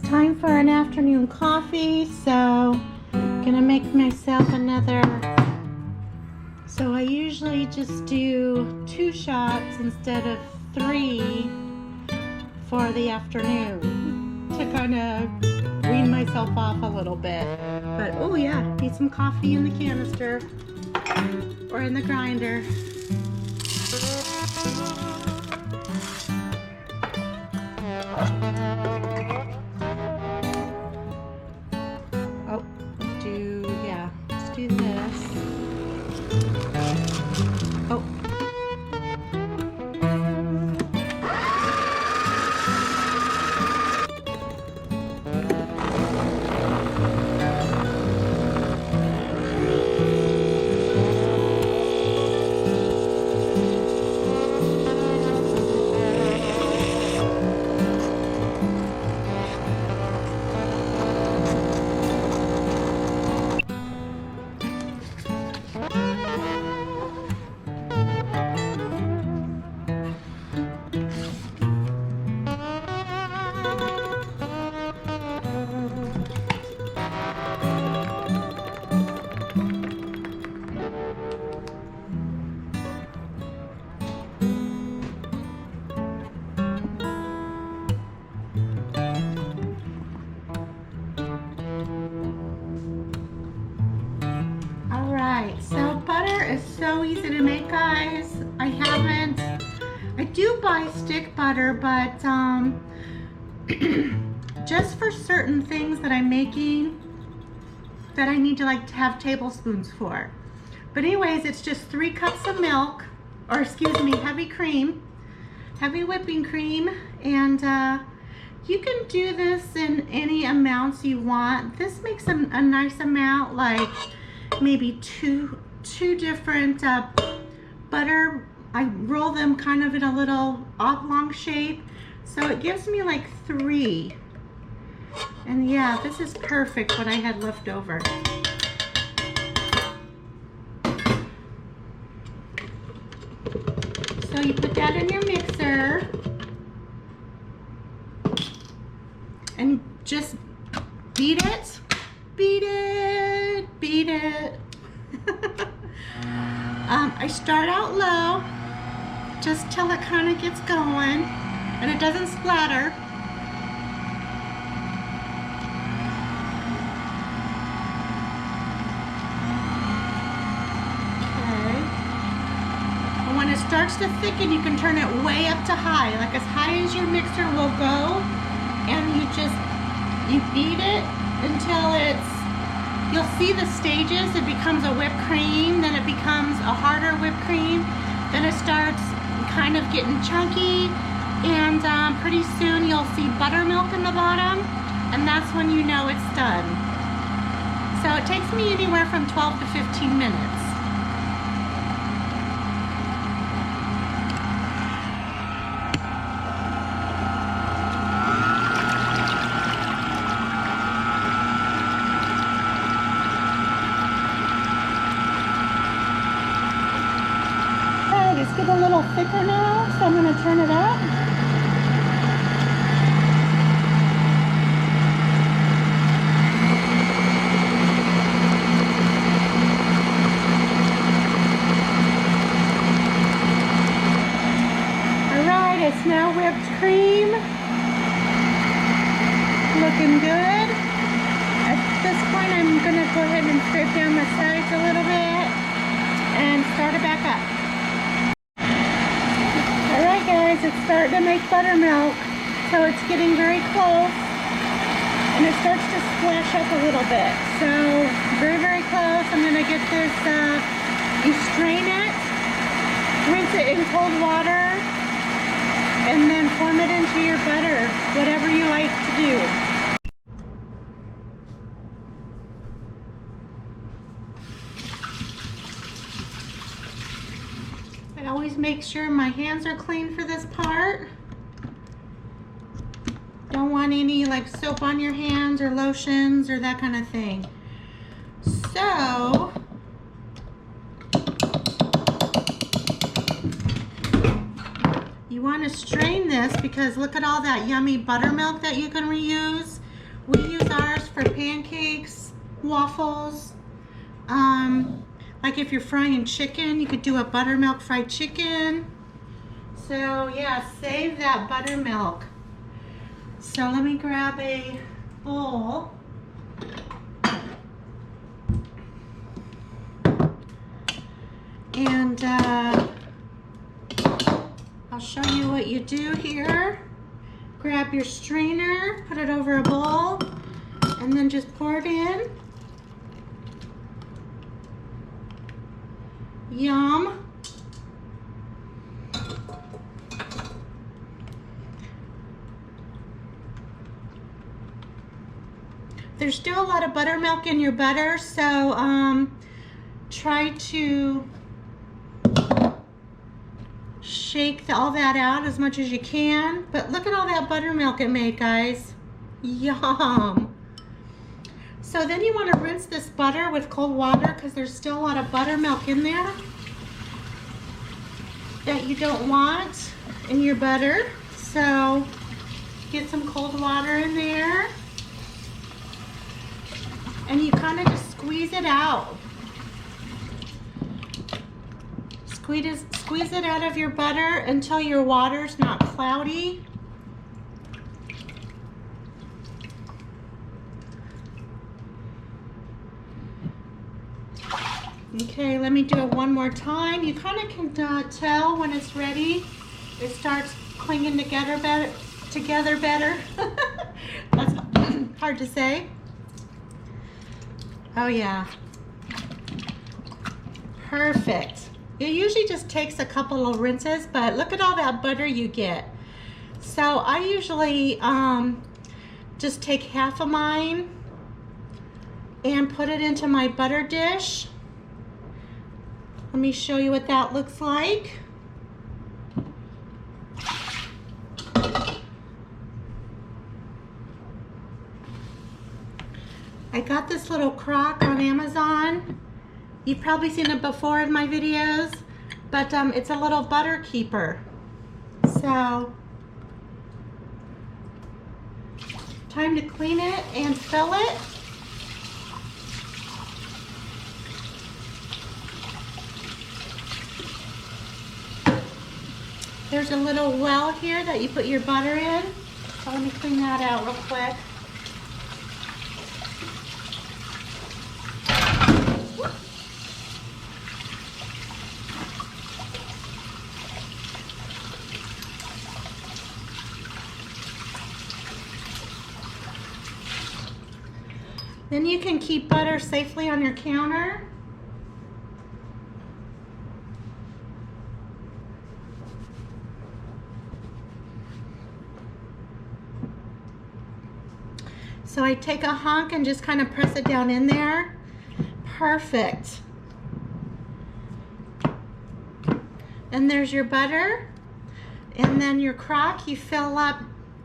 Time for an afternoon coffee, so I'm gonna make myself another. So I usually just do 2 shots instead of 3 for the afternoon to kind of wean myself off a little bit. But oh yeah, need some coffee in the canister or in the grinder. Let's do this. Oh. So butter is so easy to make, guys. I do buy stick butter, but just for certain things that I'm making that I need to have tablespoons for. But anyways, it's just 3 cups of milk, or excuse me, heavy whipping cream, and you can do this in any amounts you want. This makes a nice amount, like maybe two different butter. I roll them kind of in a little oblong shape, so it gives me like 3. And yeah, this is perfect what I had left over. So you put that in your mixer and just beat it, beat it, beat it. I start out low just till it kind of gets going and it doesn't splatter. Okay. And when it starts to thicken, you can turn it way up to high, like as high as your mixer will go, and you beat it until you'll see the stages. It becomes a whipped cream, then it becomes a harder whipped cream, then it starts kind of getting chunky, and pretty soon you'll see buttermilk in the bottom, and that's when you know it's done. So it takes me anywhere from 12 to 15 minutes. It's getting a little thicker now, so I'm going to turn it up. Alright, it's now whipped cream. Looking good. At this point, I'm going to go ahead and scrape down the sides a little bit and start it back up. Alright guys, it's starting to make buttermilk, so it's getting very close, and it starts to splash up a little bit. So very, very close. I'm going to get this, you strain it, rinse it in cold water, and then form it into your butter, whatever you like to do. I always make sure my hands are clean for this part. Don't want any like soap on your hands or lotions or that kind of thing. So you want to strain this, because look at all that yummy buttermilk that you can reuse. We use ours for pancakes, waffles. Like if you're frying chicken, you could do a buttermilk fried chicken. So yeah, save that buttermilk. So let me grab a bowl. And I'll show you what you do here. Grab your strainer, put it over a bowl, and then just pour it in. Yum. There's still a lot of buttermilk in your butter, so try to shake all that out as much as you can. But look at all that buttermilk it made, guys. Yum. So then you want to rinse this butter with cold water because there's still a lot of buttermilk in there that you don't want in your butter. So get some cold water in there and you kind of just squeeze it out. Squeeze it out of your butter until your water's not cloudy. Okay, let me do it one more time. You kind of can tell when it's ready. It starts clinging together better. That's hard to say. Oh yeah. Perfect. It usually just takes a couple of rinses, but look at all that butter you get. So I usually just take half of mine and put it into my butter dish. Let me show you what that looks like. I got this little crock on Amazon. You've probably seen it before in my videos, but it's a little butter keeper. So, time to clean it and fill it. There's a little well here that you put your butter in. So let me clean that out real quick. Then you can keep butter safely on your counter. So I take a hunk and just kind of press it down in there. Perfect. And there's your butter. And then your crock you fill up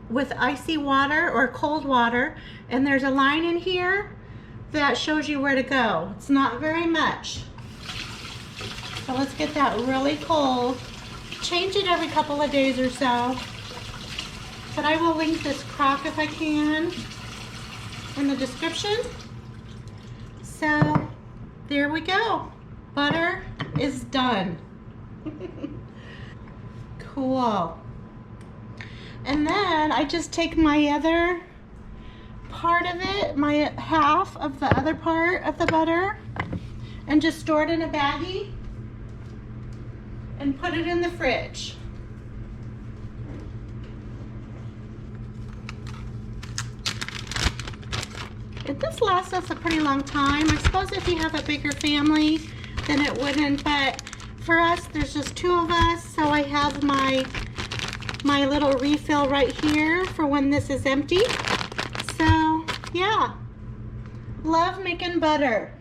with icy water or cold water. And there's a line in here that shows you where to go. It's not very much. So let's get that really cold. Change it every couple of days or so. But I will link this crock if I can in the description. So there we go. Butter is done. Cool. And then I just take my other part of it, my half of the other part of the butter, and just store it in a baggie and put it in the fridge. This lasts us a pretty long time. I suppose if you have a bigger family, then it wouldn't, but for us, there's just 2 of us, so I have my little refill right here for when this is empty. So, yeah, love making butter.